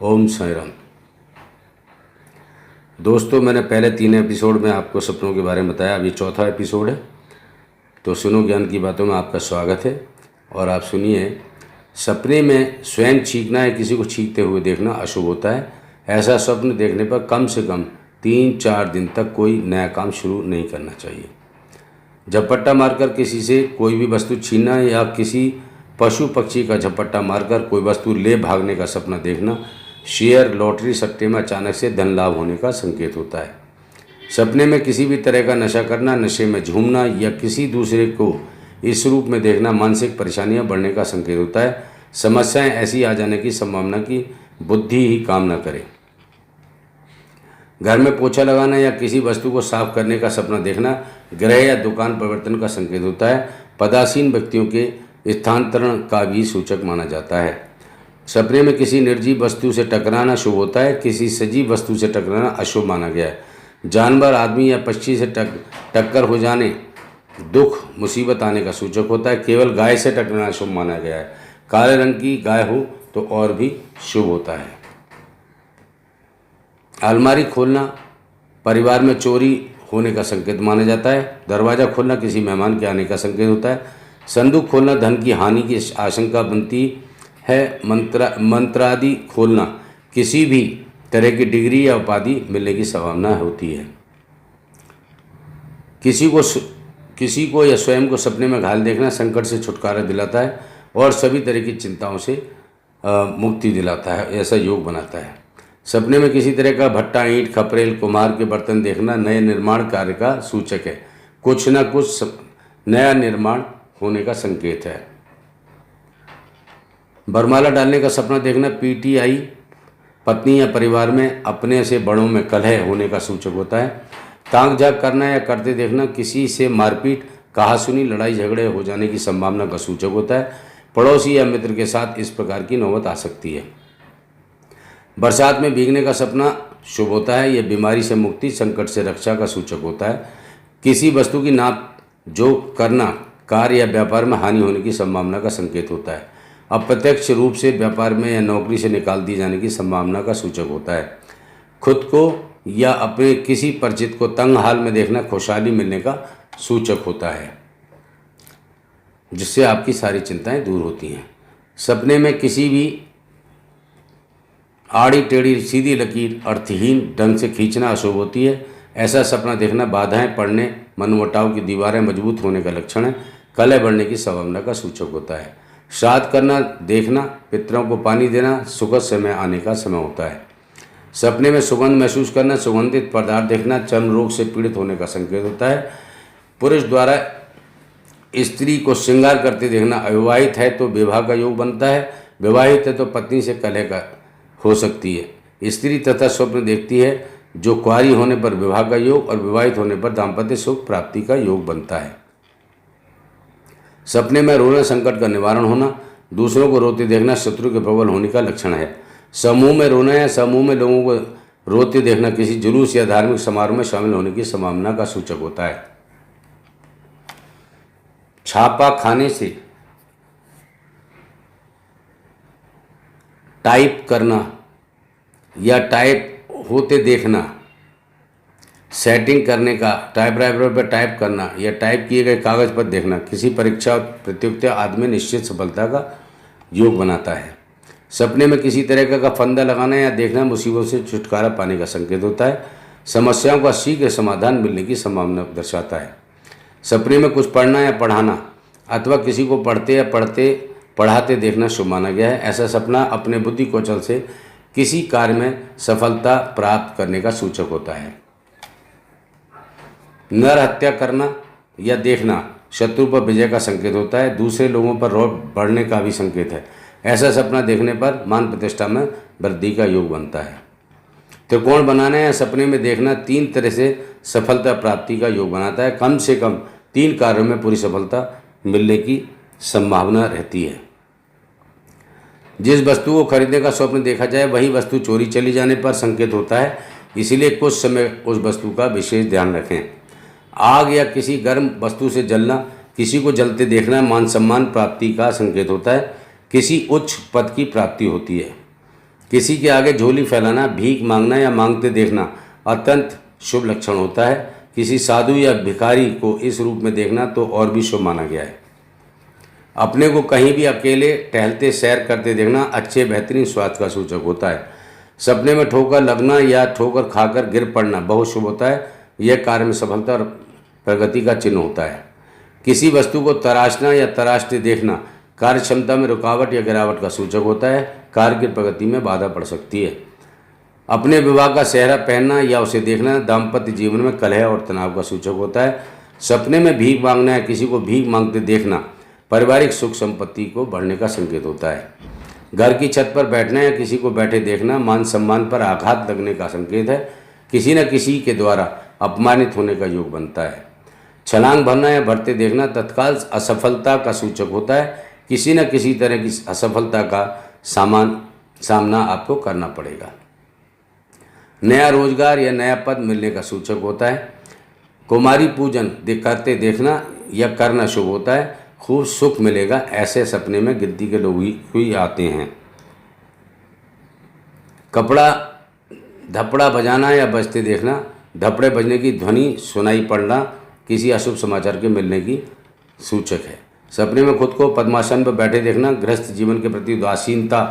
ओम साई राम। दोस्तों, मैंने पहले 3 एपिसोड में आपको सपनों के बारे में बताया। अभी चौथा एपिसोड है, तो सुनो ज्ञान की बातों में आपका स्वागत है। और आप सुनिए, सपने में स्वयं छींकना या किसी को छींकते हुए देखना अशुभ होता है। ऐसा स्वप्न देखने पर कम से कम 3-4 दिन तक कोई नया काम शुरू नहीं करना चाहिए। झपट्टा मारकर किसी से कोई भी वस्तु छीनना या किसी पशु पक्षी का झपट्टा मारकर कोई वस्तु ले भागने का सपना देखना शेयर, लॉटरी, सट्टे में अचानक से धन लाभ होने का संकेत होता है। सपने में किसी भी तरह का नशा करना, नशे में झूमना या किसी दूसरे को इस रूप में देखना मानसिक परेशानियां बढ़ने का संकेत होता है। समस्याएं ऐसी आ जाने की संभावना की बुद्धि ही काम न करे। घर में पोछा लगाना या किसी वस्तु को साफ करने का सपना देखना ग्रह या दुकान परिवर्तन का संकेत होता है। पदासीन व्यक्तियों के स्थानांतरण का भी सूचक माना जाता है। सपने में किसी निर्जीव वस्तु से टकराना शुभ होता है। किसी सजीव वस्तु से टकराना अशुभ माना गया है। जानवर, आदमी या पक्षी से टक्कर हो जाने दुख, मुसीबत आने का सूचक होता है। केवल गाय से टकराना शुभ माना गया है। काले रंग की गाय हो तो और भी शुभ होता है। अलमारी खोलना परिवार में चोरी होने का संकेत माना जाता है। दरवाज़ा खोलना किसी मेहमान के आने का संकेत होता है। संदूक खोलना धन की हानि की आशंका बनती है। मंत्रादि खोलना किसी भी तरह की डिग्री या उपाधि मिलने की संभावना होती है। किसी को या स्वयं को सपने में घायल देखना संकट से छुटकारा दिलाता है और सभी तरह की चिंताओं से मुक्ति दिलाता है, ऐसा योग बनाता है। सपने में किसी तरह का भट्टा, ईंट, खपरेल, कुम्हार के बर्तन देखना नए निर्माण कार्य का सूचक है। कुछ न कुछ नया निर्माण होने का संकेत है। बरमाला डालने का सपना देखना पीटीआई, पत्नी या परिवार में अपने से बड़ों में कलह होने का सूचक होता है। ताक झाक करना या करते देखना किसी से मारपीट, कहासुनी, लड़ाई झगड़े हो जाने की संभावना का सूचक होता है। पड़ोसी या मित्र के साथ इस प्रकार की नौबत आ सकती है। बरसात में भीगने का सपना शुभ होता है। यह बीमारी से मुक्ति, संकट से रक्षा का सूचक होता है। किसी वस्तु की नाप जोख करना कार्य या व्यापार में हानि होने की संभावना का संकेत होता है। अप्रत्यक्ष रूप से व्यापार में या नौकरी से निकाल दिए जाने की संभावना का सूचक होता है। खुद को या अपने किसी परिचित को तंग हाल में देखना खुशहाली मिलने का सूचक होता है, जिससे आपकी सारी चिंताएं दूर होती हैं। सपने में किसी भी आड़ी टेढ़ी सीधी लकीर अर्थहीन ढंग से खींचना अशुभ होती है। ऐसा सपना देखना बाधाएं पड़ने, मनमुटाव की दीवारें मजबूत होने का लक्षण है। कलह बढ़ने की संभावना का सूचक होता है। श्राद्ध करना देखना, पितरों को पानी देना सुखद समय आने का समय होता है। सपने में सुगंध महसूस करना, सुगंधित पदार्थ देखना चर्म रोग से पीड़ित होने का संकेत होता है। पुरुष द्वारा स्त्री को श्रृंगार करते देखना अविवाहित है तो विवाह का योग बनता है। विवाहित है तो पत्नी से कलह का हो सकती है। स्त्री तथा स्वप्न देखती है जो कुंवारी होने पर विवाह का योग और विवाहित होने पर दाम्पत्य सुख प्राप्ति का योग बनता है। सपने में रोना संकट का निवारण होना, दूसरों को रोते देखना शत्रु के प्रबल होने का लक्षण है। समूह में रोना या समूह में लोगों को रोते देखना किसी जुलूस या धार्मिक समारोह में शामिल होने की संभावना का सूचक होता है। छापा खाने से टाइप करना या टाइप होते देखना, सेटिंग करने का, टाइपराइटर पर टाइप करना या टाइप किए गए कागज पर देखना किसी परीक्षा, प्रतियोगिता आदि में निश्चित सफलता का योग बनाता है। सपने में किसी तरह का फंदा लगाना या देखना मुसीबत से छुटकारा पाने का संकेत होता है। समस्याओं का शीघ्र समाधान मिलने की संभावना दर्शाता है। सपने में कुछ पढ़ना या पढ़ाना अथवा किसी को पढ़ते या पढ़ाते देखना शुभ माना गया है। ऐसा सपना अपने बुद्धि कौशल से किसी कार्य में सफलता प्राप्त करने का सूचक होता है। नर हत्या करना या देखना शत्रु पर विजय का संकेत होता है। दूसरे लोगों पर रोब बढ़ने का भी संकेत है। ऐसा सपना देखने पर मान प्रतिष्ठा में वृद्धि का योग बनता है। त्रिकोण बनाना या सपने में देखना 3 तरह से सफलता प्राप्ति का योग बनाता है। कम से कम 3 कार्यों में पूरी सफलता मिलने की संभावना रहती है। जिस वस्तु को खरीदने का स्वप्न देखा जाए वही वस्तु चोरी चली जाने पर संकेत होता है, इसलिए कुछ समय उस वस्तु का विशेष ध्यान रखें। आग या किसी गर्म वस्तु से जलना, किसी को जलते देखना मान सम्मान प्राप्ति का संकेत होता है। किसी उच्च पद की प्राप्ति होती है। किसी के आगे झोली फैलाना, भीख मांगना या मांगते देखना अत्यंत शुभ लक्षण होता है। किसी साधु या भिखारी को इस रूप में देखना तो और भी शुभ माना गया है। अपने को कहीं भी अकेले टहलते सैर करते देखना अच्छे बेहतरीन स्वास्थ्य का सूचक होता है। सपने में ठोकर लगना या ठोकर खाकर गिर पड़ना बहुत शुभ होता है। यह कार्य में सफलता और प्रगति का चिन्ह होता है। किसी वस्तु को तराशना या तराशते देखना कार्य क्षमता में रुकावट या गिरावट का सूचक होता है। कार्य की प्रगति में बाधा पड़ सकती है। अपने विवाह का सेहरा पहनना या उसे देखना दाम्पत्य जीवन में कलह और तनाव का सूचक होता है। सपने में भीख मांगना या किसी को भीख मांगते देखना पारिवारिक सुख संपत्ति को बढ़ने का संकेत होता है। घर की छत पर बैठना या किसी को बैठे देखना मान सम्मान पर आघात लगने का संकेत है। किसी न किसी के द्वारा अपमानित होने का योग बनता है। छलांग भरना या भरते देखना तत्काल असफलता का सूचक होता है। किसी न किसी तरह की असफलता का सामना आपको करना पड़ेगा। नया रोजगार या नया पद मिलने का सूचक होता है। कुमारी पूजन करते देखना या करना शुभ होता है। खूब सुख मिलेगा, ऐसे सपने में गिद्दी के लोग ही आते हैं। कपड़ा धपड़ा बजाना या बजते देखना, धपड़े बजने की ध्वनि सुनाई पड़ना किसी अशुभ समाचार के मिलने की सूचक है। सपने में खुद को पद्मासन पर बैठे देखना गृहस्थ जीवन के प्रति उदासीनता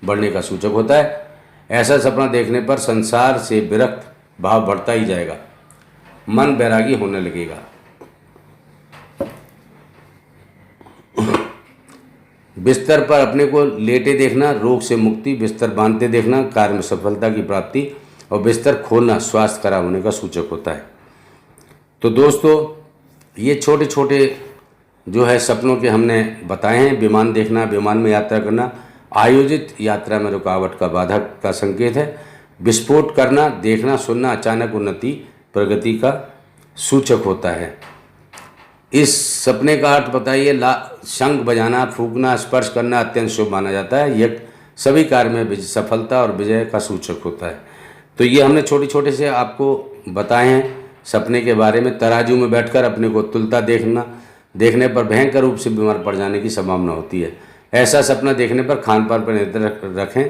बढ़ने का सूचक होता है। ऐसा सपना देखने पर संसार से विरक्त भाव बढ़ता ही जाएगा, मन बैरागी होने लगेगा। बिस्तर पर अपने को लेटे देखना रोग से मुक्ति, बिस्तर बांधते देखना कार्य में सफलता की प्राप्ति और बिस्तर खोलना स्वास्थ्य खराब होने का सूचक होता है। तो दोस्तों, ये छोटे छोटे जो है सपनों के हमने बताए हैं। विमान देखना, विमान में यात्रा करना आयोजित यात्रा में रुकावट का बाधक का संकेत है। विस्फोट करना, देखना, सुनना अचानक उन्नति प्रगति का सूचक होता है। इस सपने का अर्थ बताइए। शंख बजाना, फूंकना, स्पर्श करना अत्यंत शुभ माना जाता है। यह सभी कार्य में सफलता और विजय का सूचक होता है। तो ये हमने छोटे छोटे से आपको बताए हैं सपने के बारे में। तराजू में बैठकर अपने को तुलता देखने पर भयंकर रूप से बीमार पड़ जाने की संभावना होती है। ऐसा सपना देखने पर खान पान पर नियंत्रण रखें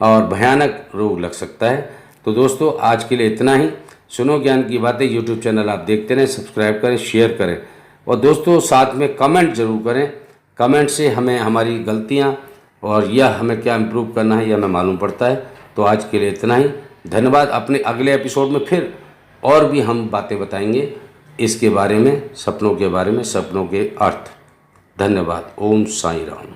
और भयानक रोग लग सकता है। तो दोस्तों, आज के लिए इतना ही। सुनो ज्ञान की बातें यूट्यूब चैनल आप देखते रहें, सब्सक्राइब करें, शेयर करें और दोस्तों साथ में कमेंट जरूर करें। कमेंट से हमें हमारी गलतियाँ और यह हमें क्या इम्प्रूव करना है यह हमें मालूम पड़ता है। तो आज के लिए इतना ही। धन्यवाद। अपने अगले एपिसोड में फिर और भी हम बातें बताएंगे इसके बारे में, सपनों के बारे में, सपनों के अर्थ। धन्यवाद। ओम साईं राम।